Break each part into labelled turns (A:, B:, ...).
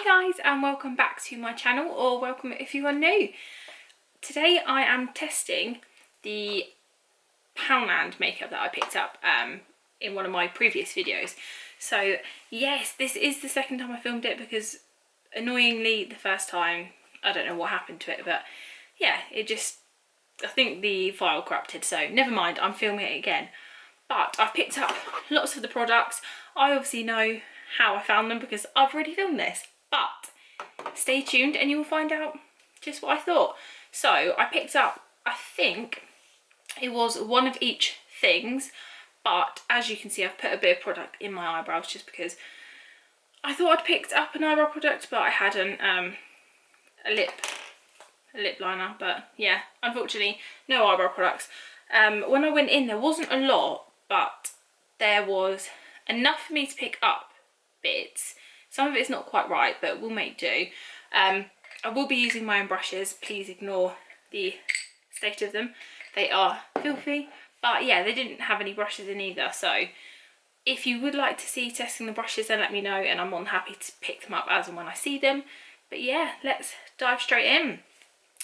A: Hi guys, and welcome back to my channel, or welcome if you are new. Today I am testing the Poundland makeup that I picked up in one of my previous videos. So yes, this is the second time I filmed it because annoyingly the first time, I don't know what happened to it, but yeah, I think the file corrupted, so never mind, I'm filming it again. But I've picked up lots of the products. I obviously know how I found them because I've already filmed this, but stay tuned and you will find out just what I thought. So I picked up, I think it was one of each things, but as you can see I've put a bit of product in my eyebrows just because I thought I'd picked up an eyebrow product but I hadn't. A lip liner, but yeah, unfortunately no eyebrow products. When I went in there wasn't a lot, but there was enough for me to pick up bits. Some of it's not quite right, but we'll make do. I will be using my own brushes. Please ignore the state of them. They are filthy, but yeah, they didn't have any brushes in either. So if you would like to see testing the brushes, then let me know and I'm more than happy to pick them up as and when I see them. But yeah, let's dive straight in.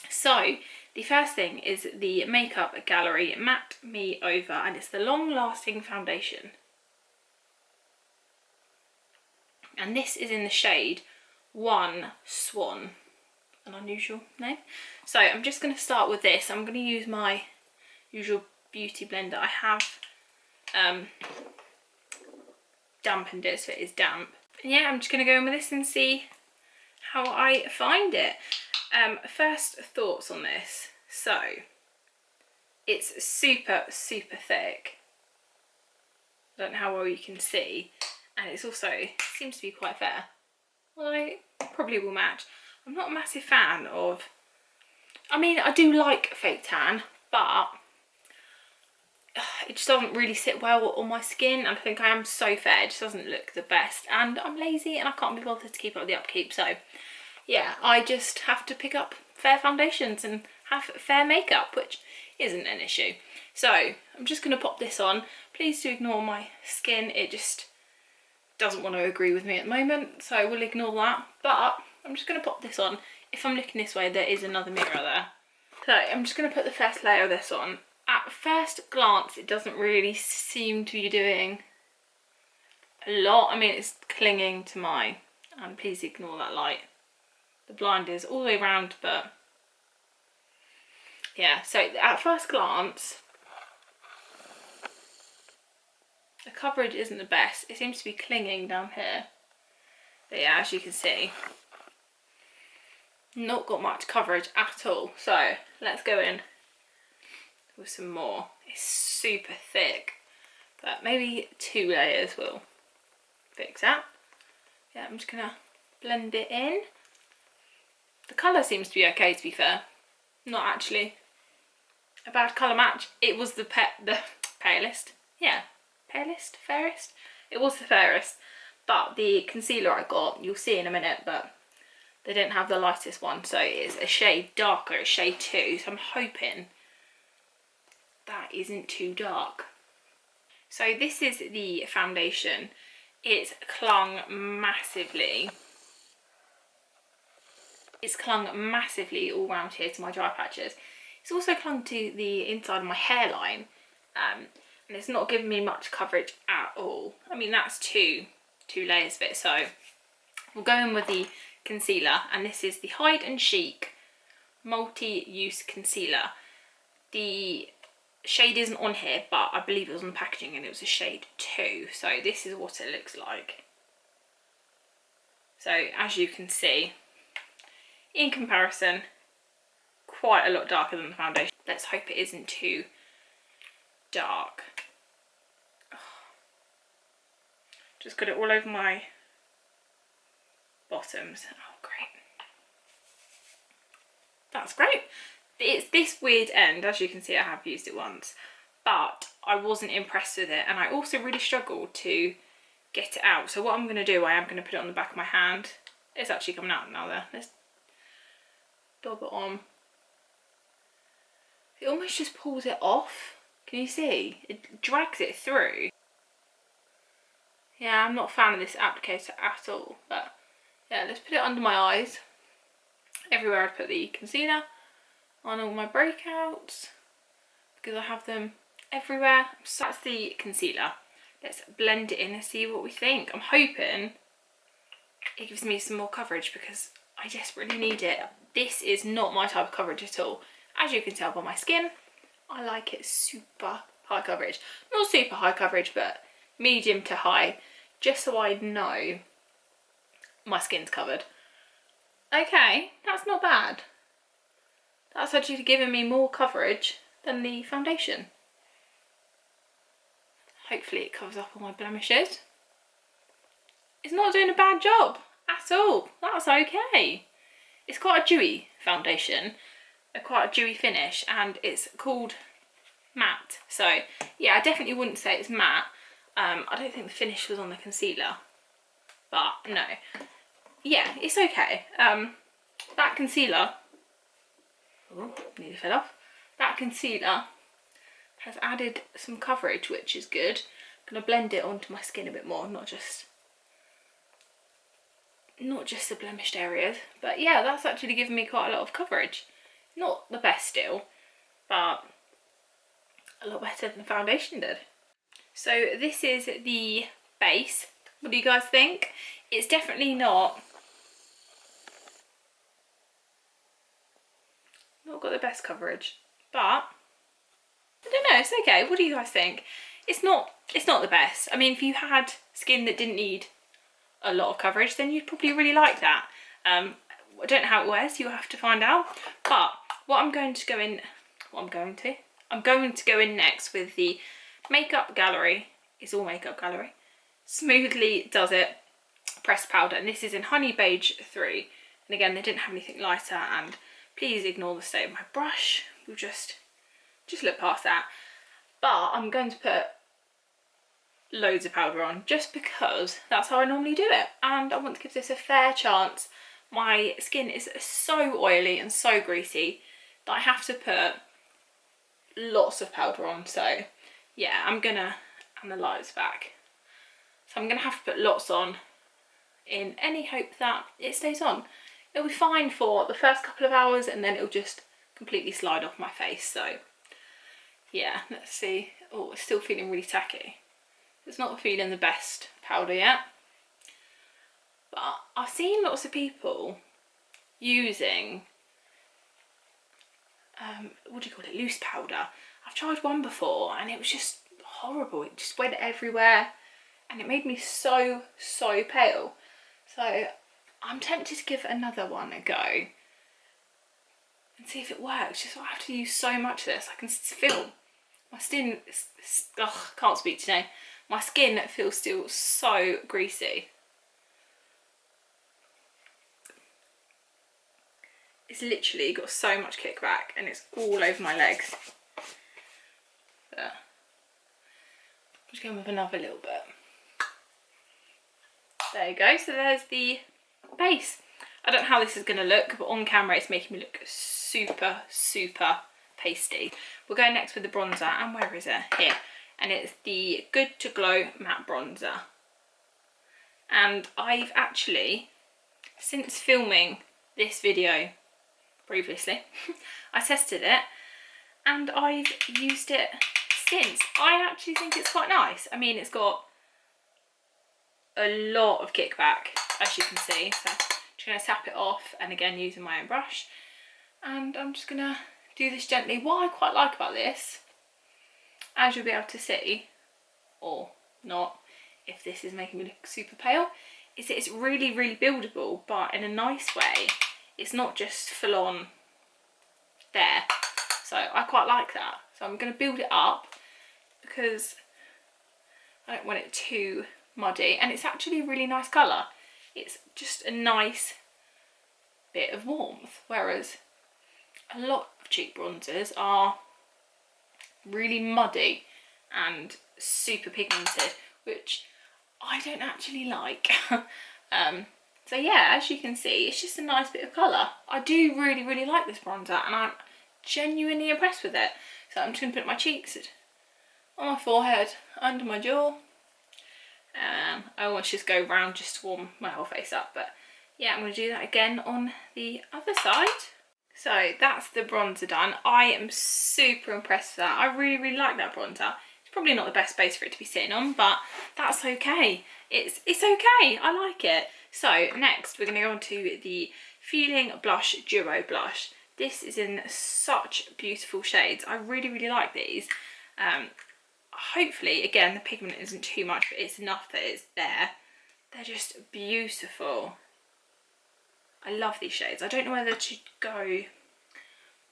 A: So the first thing is the Makeup Gallery Matte Me Over, and it's the long lasting foundation. And this is in the shade One Swan, an unusual name. So I'm just going to start with this. I'm going to use my usual beauty blender. I have dampened it so it is damp. And yeah, I'm just going to go in with this and see how I find it. First thoughts on this. So it's super thick. I don't know how well you can see, and it's also seems to be quite fair. Well, I probably will match. I'm not a massive fan of, I mean, I do like fake tan, but it just doesn't really sit well on my skin, and I think I am so fair, it just doesn't look the best, and I'm lazy and I can't be bothered to keep up the upkeep. So yeah, I just have to pick up fair foundations and have fair makeup, which isn't an issue. So I'm just going to pop this on. Please do ignore my skin, it just doesn't want to agree with me at the moment, so we'll ignore that. But I'm just going to pop this on. If I'm looking this way, there is another mirror there. So I'm just going to put the first layer of this on. At first glance, it doesn't really seem to be doing a lot. I mean, it's clinging to my, and please ignore that light. The blind is all the way around, but yeah, so at first glance, the coverage isn't the best. It seems to be clinging down here. But yeah, as you can see, not got much coverage at all. So let's go in with some more. It's super thick, but maybe 2 layers will fix that. Yeah, I'm just gonna blend it in. The colour seems to be okay, to be fair. Not actually a bad colour match. It was the palest. Yeah, palest, fairest. It was the fairest, but the concealer I got, you'll see in a minute, but they didn't have the lightest one, so it's a shade darker, it's shade 2, so I'm hoping that isn't too dark. So this is the foundation. It's clung massively. It's clung massively all around here to my dry patches. It's also clung to the inside of my hairline, and it's not giving me much coverage at all. I mean, that's two layers of it. So we'll go in with the concealer, and this is the Hide and Chic multi-use concealer. The shade isn't on here, but I believe it was on the packaging and it was a shade 2. So this is what it looks like. So as you can see, in comparison, quite a lot darker than the foundation. Let's hope it isn't too dark. Just got it all over my bottoms. Oh, great. That's great. It's this weird end. As you can see, I have used it once, but I wasn't impressed with it, and I also really struggled to get it out. So what I'm going to do, I am going to put it on the back of my hand. It's actually coming out now there. Let's dab it on. It almost just pulls it off. Can you see? It drags it through. Yeah, I'm not a fan of this applicator at all, but yeah, let's put it under my eyes. Everywhere I put the concealer, on all my breakouts, because I have them everywhere. So that's the concealer. Let's blend it in and see what we think. I'm hoping it gives me some more coverage because I desperately need it. This is not my type of coverage at all. As you can tell by my skin, I like it super high coverage. Not super high coverage, but medium to high, just so I know my skin's covered. Okay, that's not bad. That's actually giving me more coverage than the foundation. Hopefully it covers up all my blemishes. It's not doing a bad job at all. That's okay. It's quite a dewy foundation, quite a dewy finish, and it's called matte. So yeah, I definitely wouldn't say it's matte. I don't think the finish was on the concealer, but no. Yeah, it's okay. That concealer, oh, nearly fell off. That concealer has added some coverage, which is good. I'm gonna blend it onto my skin a bit more, not just the blemished areas. But yeah, that's actually given me quite a lot of coverage. Not the best still, but a lot better than the foundation did. So this is the base. What do you guys think? It's definitely not got the best coverage, but I don't know, it's okay. What do you guys think? It's not the best. I mean, if you had skin that didn't need a lot of coverage, then you'd probably really like that. I don't know how it wears, you'll have to find out. But what I'm going to go in next with the Makeup Gallery. It's all Makeup Gallery. Smoothly Does It pressed powder, and this is in Honey Beige 3. And again, they didn't have anything lighter, and please ignore the state of my brush. We'll just look past that. But I'm going to put loads of powder on just because that's how I normally do it, and I want to give this a fair chance. My skin is so oily and so greasy that I have to put lots of powder on. So yeah, and the light's back, so I'm gonna have to put lots on in any hope that it stays on. It'll be fine for the first couple of hours, and then it'll just completely slide off my face. So yeah, let's see. Oh, it's still feeling really tacky. It's not feeling the best powder yet, but I've seen lots of people using what do you call it, loose powder. I've tried one before and it was just horrible. It just went everywhere and it made me so pale. So I'm tempted to give another one a go and see if it works. Just I have to use so much of this. I can feel my skin, can't speak today. My skin feels still so greasy. It's literally got so much kickback and it's all over my legs. But I'm just going with another little bit. There you go. So there's the base. I don't know how this is going to look, but on camera it's making me look super pasty. We're going next with the bronzer, and where is it? Here. And it's the Good to Glow matte bronzer. And I've actually, since filming this video previously, I tested it and I've used it since. I actually think it's quite nice. I mean, it's got a lot of kickback, as you can see. So I'm just going to tap it off, and again using my own brush, and I'm just going to do this gently. What I quite like about this, as you'll be able to see, or not if this is making me look super pale, is that it's really buildable, but in a nice way. It's not just full on there. So I quite like that. So I'm going to build it up because I don't want it too muddy, and it's actually a really nice colour. It's just a nice bit of warmth, whereas a lot of cheek bronzers are really muddy and super pigmented, which I don't actually like. So yeah, as you can see, it's just a nice bit of colour. I do really like this bronzer, and I'm genuinely impressed with it. So I'm just going to put my cheeks on my forehead, under my jaw. I almost just go round just to warm my whole face up, but yeah, I'm going to do that again on the other side. So that's the bronzer done. I am super impressed with that. I really, really like that bronzer. It's probably not the best base for it to be sitting on, but that's okay. It's okay. I like it. So next we're going to go on to the Feeling Blush Duo Blush. This is in such beautiful shades. I really, really like these. Hopefully, again, the pigment isn't too much, but it's enough that it's there. They're just beautiful. I love these shades. I don't know whether to go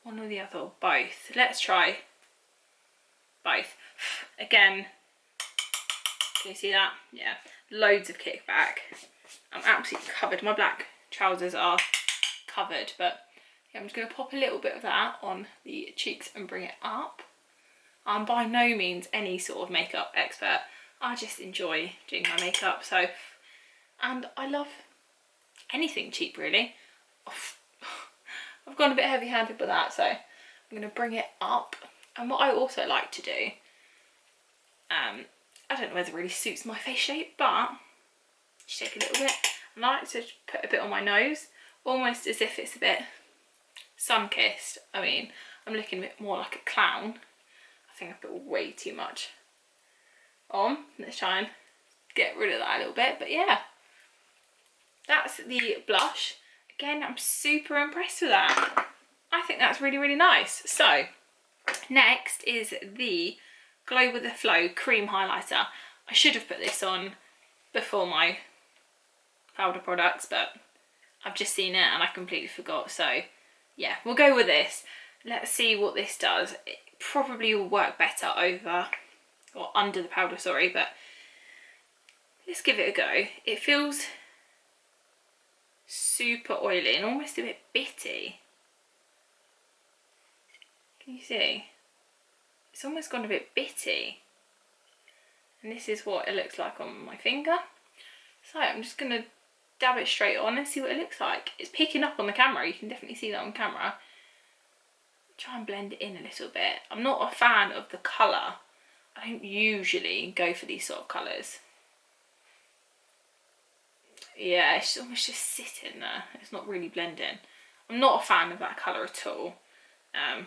A: one or the other or both. Let's try both. Again, can you see that? Yeah, loads of kickback. I'm absolutely covered. My black trousers are covered, but yeah, I'm just going to pop a little bit of that on the cheeks and bring it up. I'm by no means any sort of makeup expert. I just enjoy doing my makeup, so, and I love anything cheap really. I've gone a bit heavy-handed with that, so I'm going to bring it up. And what I also like to do, I don't know whether it really suits my face shape, but just take a little bit. I like to put a bit on my nose, almost as if it's a bit sun-kissed. I mean, I'm looking a bit more like a clown. I think I've put way too much on. Let's try and get rid of that a little bit, but yeah. That's the blush. Again, I'm super impressed with that. I think that's really, really nice. So, next is the Glow with the Flow Cream Highlighter. I should have put this on before my powder products, but I've just seen it and I completely forgot. So, yeah, we'll go with this. Let's see what this does. It probably will work better over, or under the powder, sorry, but let's give it a go. It feels super oily and almost a bit bitty. Can you see? It's almost gone a bit bitty. And this is what it looks like on my finger. So I'm just going to dab it straight on and see what it looks like. It's picking up on the camera, you can definitely see that on camera. Try and blend it in a little bit. I'm not a fan of the colour. I don't usually go for these sort of colours. Yeah, it's almost just sitting there. It's not really blending. I'm not a fan of that colour at all. I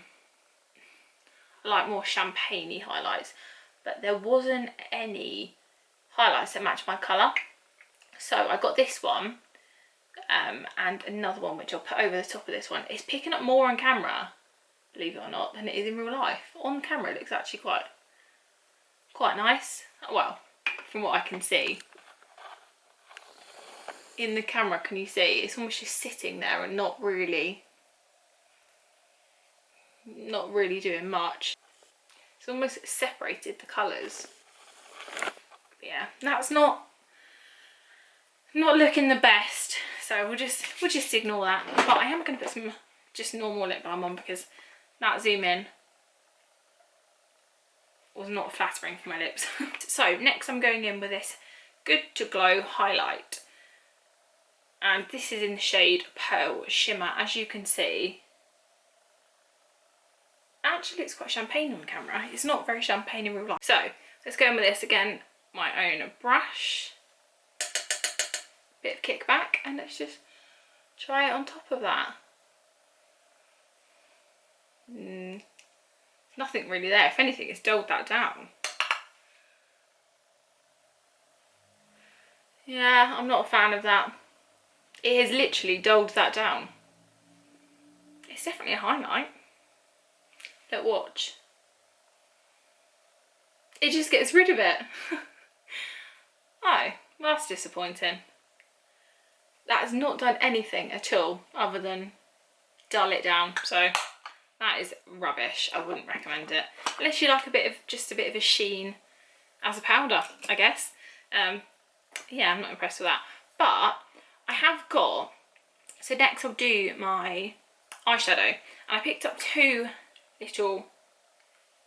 A: like more champagne-y highlights, but there wasn't any highlights that match my colour. So I got this one and another one which I'll put over the top of this one. It's picking up more on camera, believe it or not, than it is in real life. On camera it looks actually quite nice. Well, from what I can see. In the camera, can you see? It's almost just sitting there and not really doing much. It's almost separated the colours. But yeah, that's not looking the best. So we'll just ignore that. But I am going to put some just normal lip balm on because that zoom in was not flattering for my lips. So next I'm going in with this Good to Glow highlight. And this is in the shade Pearl Shimmer. As you can see, actually it's quite champagne on camera. It's not very champagne in real life. So let's go in with this again, my own brush. Bit of kickback, and let's just try it on top of that. Nothing really there. If anything, it's dulled that down. Yeah, I'm not a fan of that. It has literally dulled that down. It's definitely a highlight. Look, watch. It just gets rid of it. Oh, well, that's disappointing. That has not done anything at all other than dull it down. So that is rubbish. I wouldn't recommend it. Unless you like just a bit of a sheen as a powder, I guess. Yeah, I'm not impressed with that. But I have got, so next I'll do my eyeshadow, and I picked up two little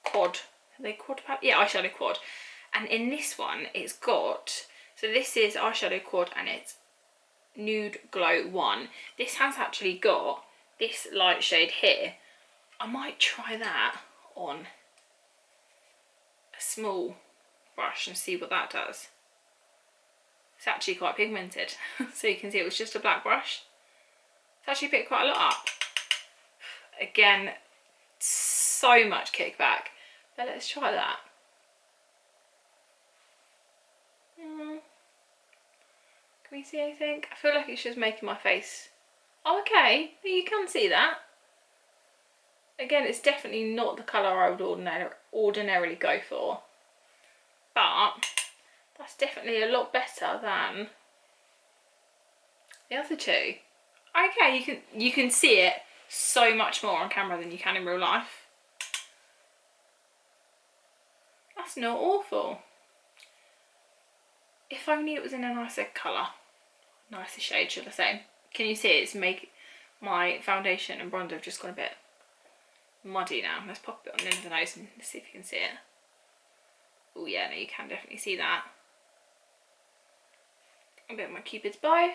A: quad, are they quad pack? Yeah, eyeshadow quad. And in this one it's got, so this is eyeshadow quad and it's Nude Glow 1. This has actually got this light shade here. I might try that on a small brush and see what that does. It's actually quite pigmented. So you can see it was just a black brush. It's actually picked quite a lot up. Again, so much kickback. But let's try that. Can we see anything? I feel like it's just making my face. Oh, okay, you can see that. Again, it's definitely not the colour I would ordinarily go for. But that's definitely a lot better than the other two. Okay, you can see it so much more on camera than you can in real life. That's not awful. If only it was in a nicer colour. Nicer shade, should I say. Can you see it's make my foundation and bronzer have just gone a bit muddy now. Let's pop it on the end of the nose and see if you can see it. Oh yeah, no, you can definitely see that. A bit of my Cupid's bow.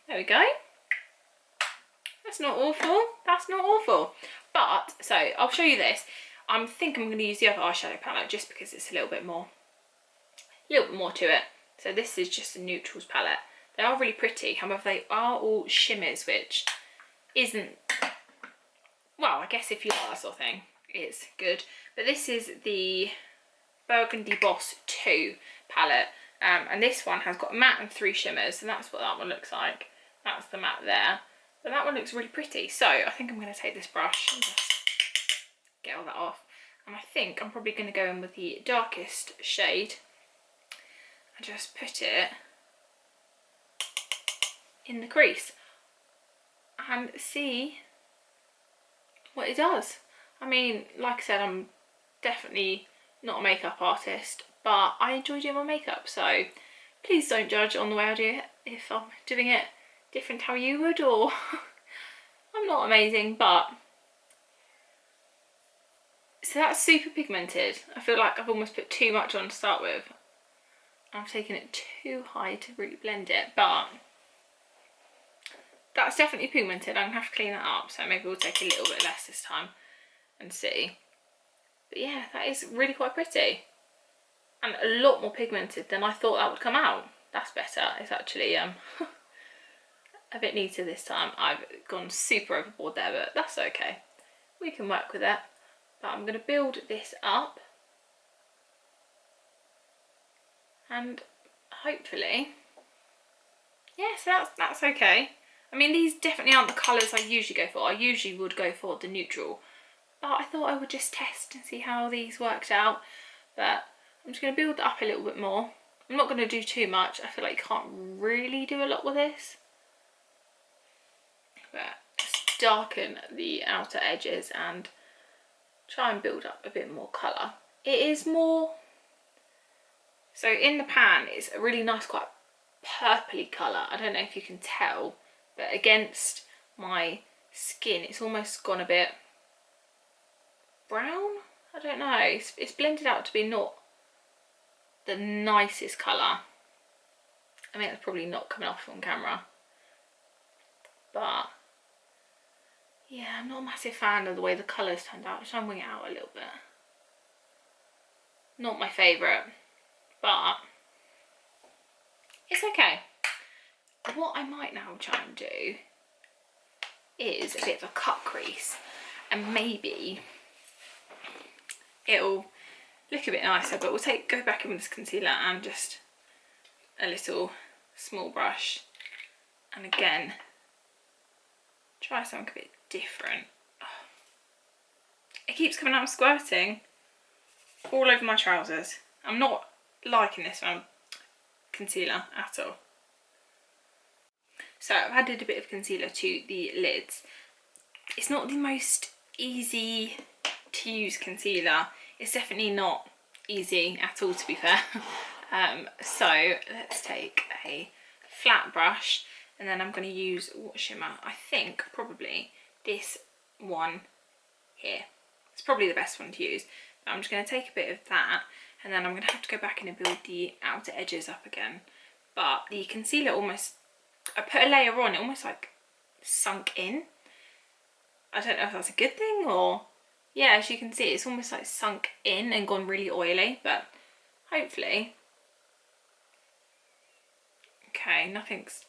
A: There we go. That's not awful. That's not awful. But, so, I'll show you this. I think I'm going to use the other eyeshadow palette just because it's a little bit more to it. So this is just a neutrals palette. They are really pretty, however they are all shimmers, which isn't, well, I guess if you like that sort of thing, it's good. But this is the Burgundy Boss 2 palette, and this one has got matte and 3 shimmers, and that's what that one looks like. That's the matte there, but that one looks really pretty. So I think I'm going to take this brush and just get all that off, and I think I'm probably going to go in with the darkest shade and just put it in the crease and see what it does. I mean, like I said, I'm definitely not a makeup artist, but I enjoy doing my makeup, so please don't judge on the way I do it if I'm doing it different how you would, or I'm not amazing, but so that's super pigmented. I feel like I've almost put too much on to start with. I've taken it too high to really blend it, but that's definitely pigmented. I'm gonna have to clean that up, so maybe we'll take a little bit less this time and see. But yeah, that is really quite pretty and a lot more pigmented than I thought that would come out. That's better. It's actually a bit neater this time. I've gone super overboard there, but that's okay. We can work with it. But I'm going to build this up and hopefully, yeah, so that's okay. I mean, these definitely aren't the colours I usually go for. I usually would go for the neutral, but I thought I would just test and see how these worked out. But I'm just going to build it up a little bit more. I'm not going to do too much. I feel like you can't really do a lot with this. But just darken the outer edges and try and build up a bit more colour. It is more, so in the pan it's a really nice, quite purpley colour. I don't know if you can tell, but against my skin it's almost gone a bit brown. I don't know, it's blended out to be not the nicest colour. I mean, it's probably not coming off on camera, but yeah, I'm not a massive fan of the way the colours turned out. So I'm winging it out a little bit. Not my favourite, but it's okay. What I might now try and do is a bit of a cut crease, and maybe it'll look a bit nicer, but we'll go back in with this concealer and just a little small brush, and again try something a bit different. It keeps coming out and squirting all over my trousers. I'm not liking this one concealer at all. So I've added a bit of concealer to the lids. It's not the most easy to use concealer. It's definitely not easy at all, to be fair. So let's take a flat brush, and then I'm going to use what shimmer? I think probably this one here. It's probably the best one to use. But I'm just going to take a bit of that, and then I'm going to have to go back in and build the outer edges up again. But the concealer almost, I put a layer on, it almost like sunk in. I don't know if that's a good thing, or yeah, as you can see, it's almost like sunk in and gone really oily, but hopefully Okay, nothing's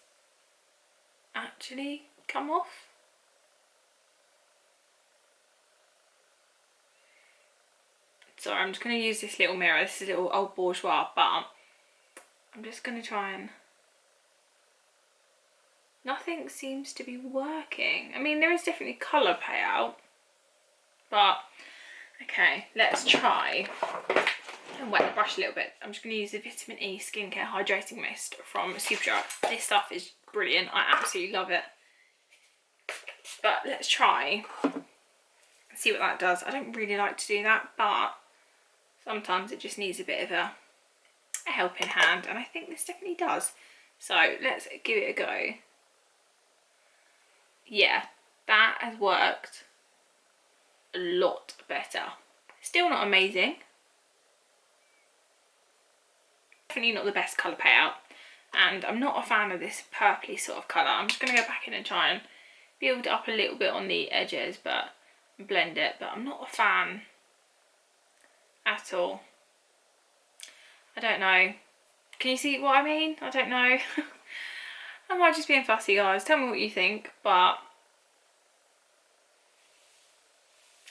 A: actually come off. Sorry, I'm just going to use this little mirror. This is a little old bourgeois, but I'm just going to try and... Nothing seems to be working. I mean, there is definitely colour payout, but okay, let's try and wet the brush a little bit. I'm just going to use the Vitamin E Skincare Hydrating Mist from Superdry. This stuff is brilliant. I absolutely love it. But let's try and see what that does. I don't really like to do that, but sometimes it just needs a bit of a helping hand, and I think this definitely does. So let's give it a go. Yeah, that has worked a lot better. Still not amazing. Definitely not the best colour payout, and I'm not a fan of this purpley sort of colour. I'm just going to go back in and try and build it up a little bit on the edges, but blend it, but I'm not a fan at all. I don't know. Can you see what I mean? I don't know. I might just being fussy, guys. Tell me what you think, but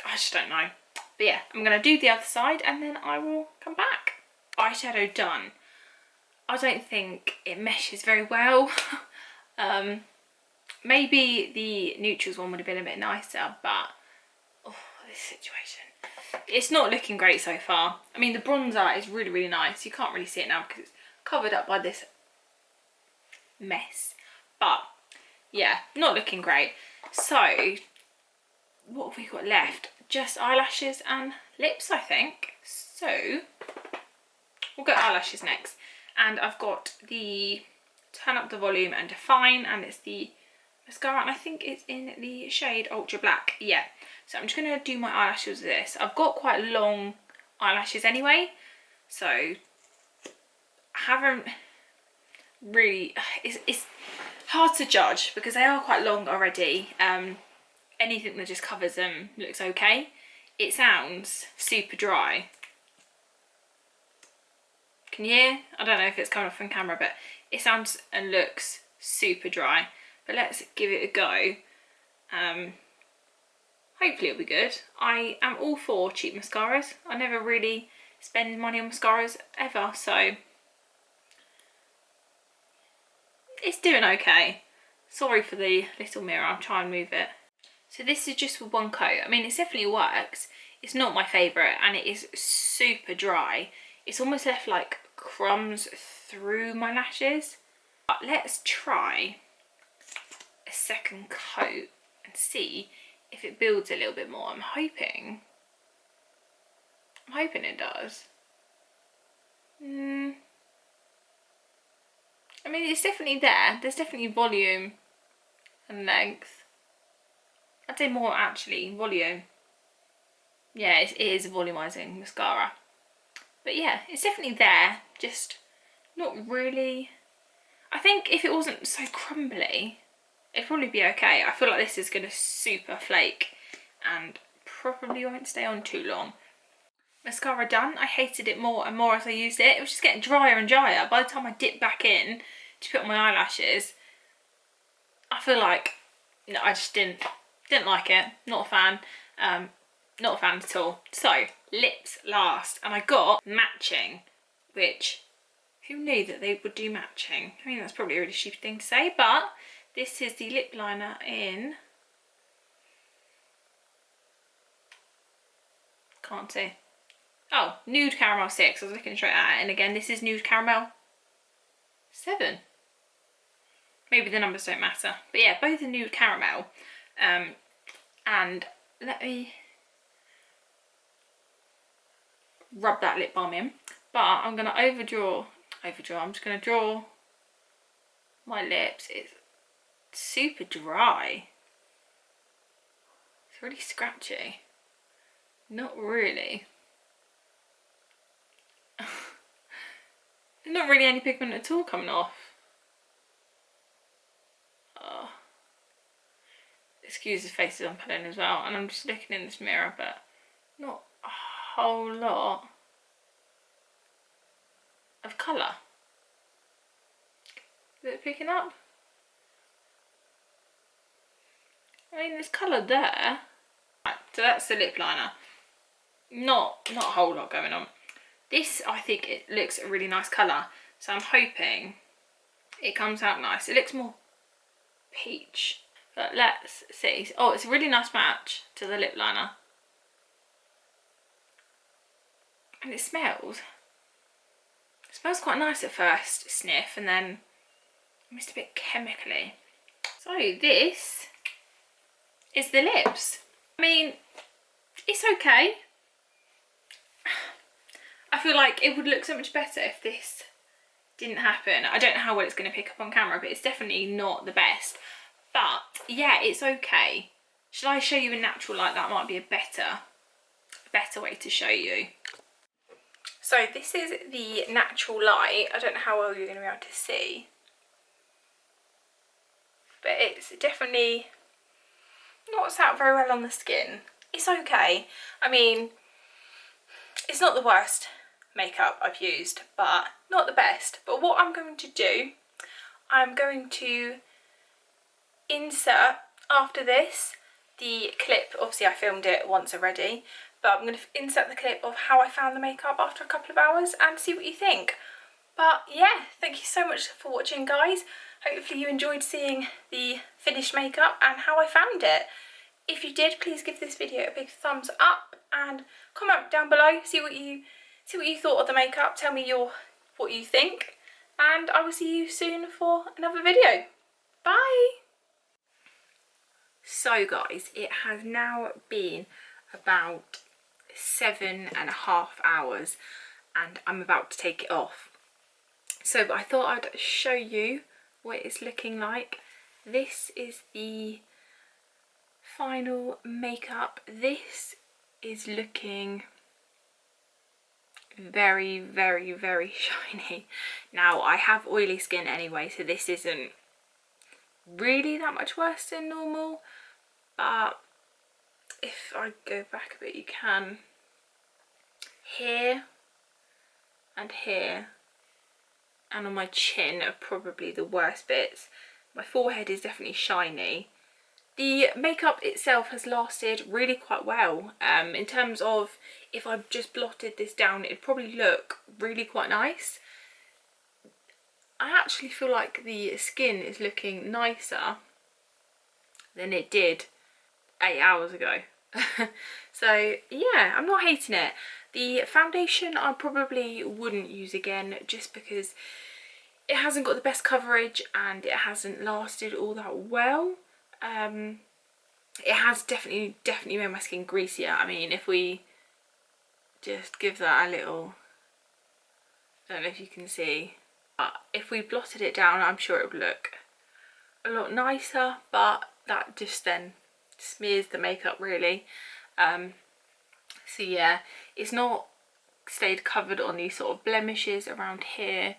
A: I just don't know. But yeah, I'm going to do the other side and then I will come back. Eyeshadow done. I don't think it meshes very well. Maybe the neutrals one would have been a bit nicer, but oh, this situation. It's not looking great so far. I mean, the bronzer is really, really nice. You can't really see it now because it's covered up by this mess. But yeah, not looking great. So what have we got left? Just eyelashes and lips, I think. So we'll go eyelashes next. And I've got the Turn Up the Volume and Define, and it's the mascara, and I think it's in the shade Ultra Black. Yeah, so I'm just going to do my eyelashes with this. I've got quite long eyelashes anyway, so I haven't really... It's hard to judge because they are quite long already. Anything that just covers them looks okay. It sounds super dry. Can you hear? I don't know if it's coming off on camera, but it sounds and looks super dry. But let's give it a go. Hopefully it'll be good. I am all for cheap mascaras. I never really spend money on mascaras ever, so it's doing okay. Sorry for the little mirror, I'll try and move it. So this is just with one coat. I mean, it definitely works. It's not my favourite and it is super dry. It's almost left like crumbs through my lashes. But let's try a second coat and see if it builds a little bit more. I'm hoping it does. I mean, it's definitely there. There's definitely volume and length. I'd say more actually, volume. Yeah, it is a volumizing mascara. But yeah, it's definitely there, just not really. I think if it wasn't so crumbly, it'd probably be okay. I feel like this is going to super flake and probably won't stay on too long. Mascara done. I hated it more and more as I used it. It was just getting drier and drier. By the time I dipped back in to put on my eyelashes, I feel like, no, I just didn't like it. Not a fan. Not a fan at all. So, lips last. And I got matching, which, who knew that they would do matching? I mean, that's probably a really stupid thing to say, but this is the lip liner in... Can't see. Oh, Nude Caramel 6. I was looking straight at it. And again, this is Nude Caramel 7. Maybe the numbers don't matter. But yeah, both are Nude Caramel. And let me rub that lip balm in. But I'm going to overdraw. I'm just going to draw my lips. It's super dry. It's really scratchy. Not really. There's not really any pigment at all coming off. Oh. Excuse the faces I'm putting as well. And I'm just looking in this mirror, but not a whole lot of colour. Is it picking up? I mean, there's colour there. Right, so that's the lip liner. Not a whole lot going on. This, I think it looks a really nice colour. So I'm hoping it comes out nice. It looks more peach. But let's see. Oh, it's a really nice match to the lip liner. And it smells quite nice at first sniff, and then almost a bit chemically. So this is the lips. I mean, it's okay. I feel like it would look so much better if this didn't happen. I don't know how well it's going to pick up on camera, but it's definitely not the best. But yeah, it's okay. Should I show you in natural light? That might be a better way to show you. So this is the natural light. I don't know how well you're going to be able to see, but it's definitely not sat very well on the skin. It's okay. I mean, it's not the worst makeup I've used, but not the best. But what I'm going to do, I'm going to insert after this the clip. Obviously I filmed it once already, but I'm going to insert the clip of how I found the makeup after a couple of hours and see what you think. But yeah, thank you so much for watching, guys. Hopefully you enjoyed seeing the finished makeup and how I found it. If you did, please give this video a big thumbs up and comment down below, see what you thought of the makeup. Tell me what you think, and I will see you soon for another video. Bye. So guys, it has now been about 7.5 hours and I'm about to take it off. So I thought I'd show you what it's looking like. This is the final makeup. This is looking very, very, very shiny. Now I have oily skin anyway, so this isn't really that much worse than normal, but if I go back a bit, you can, here and here and on my chin are probably the worst bits. My forehead is definitely shiny. The makeup itself has lasted really quite well. In terms of if I just blotted this down, it'd probably look really quite nice. I actually feel like the skin is looking nicer than it did 8 hours ago. So yeah, I'm not hating it. The foundation I probably wouldn't use again, just because it hasn't got the best coverage and it hasn't lasted all that well. It has definitely made my skin greasier. I mean, if we just give that a little, I don't know if you can see, but if we blotted it down, I'm sure it would look a lot nicer, but that just then smears the makeup really. So yeah, it's not stayed covered on these sort of blemishes around here.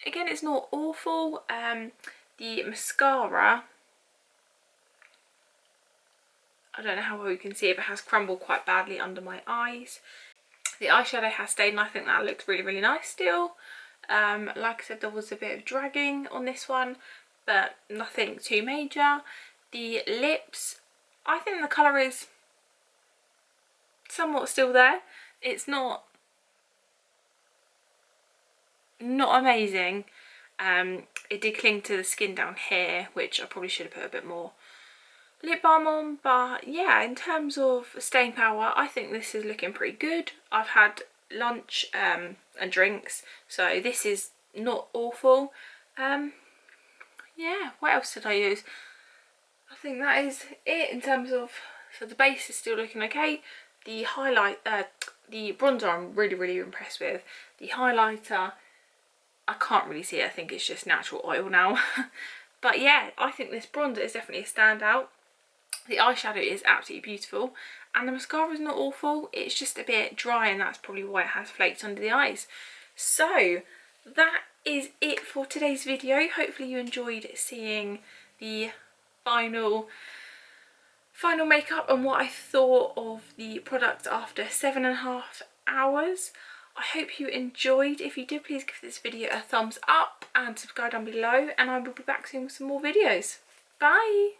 A: Again, it's not awful. The mascara, I don't know how well you can see it, but has crumbled quite badly under my eyes. The eyeshadow has stayed, and I think that looks really, really nice still. Like I said, there was a bit of dragging on this one, but nothing too major. The lips, I think the colour is somewhat still there. It's not amazing. It did cling to the skin down here, which I probably should have put a bit more lip balm on, but yeah, in terms of staying power, I think this is looking pretty good. I've had lunch and drinks, so this is not awful. Yeah, what else did I use? I think that is it in terms of, so the base is still looking okay. The highlight, the bronzer I'm really, really impressed with. The highlighter, I can't really see it, I think it's just natural oil now. But yeah, I think this bronzer is definitely a standout. The eyeshadow is absolutely beautiful, and the mascara is not awful. It's just a bit dry, and that's probably why it has flakes under the eyes. So that is it for today's video. Hopefully you enjoyed seeing the final makeup and what I thought of the product after 7.5 hours. I hope you enjoyed. If you did, please give this video a thumbs up and subscribe down below, and I will be back soon with some more videos. Bye!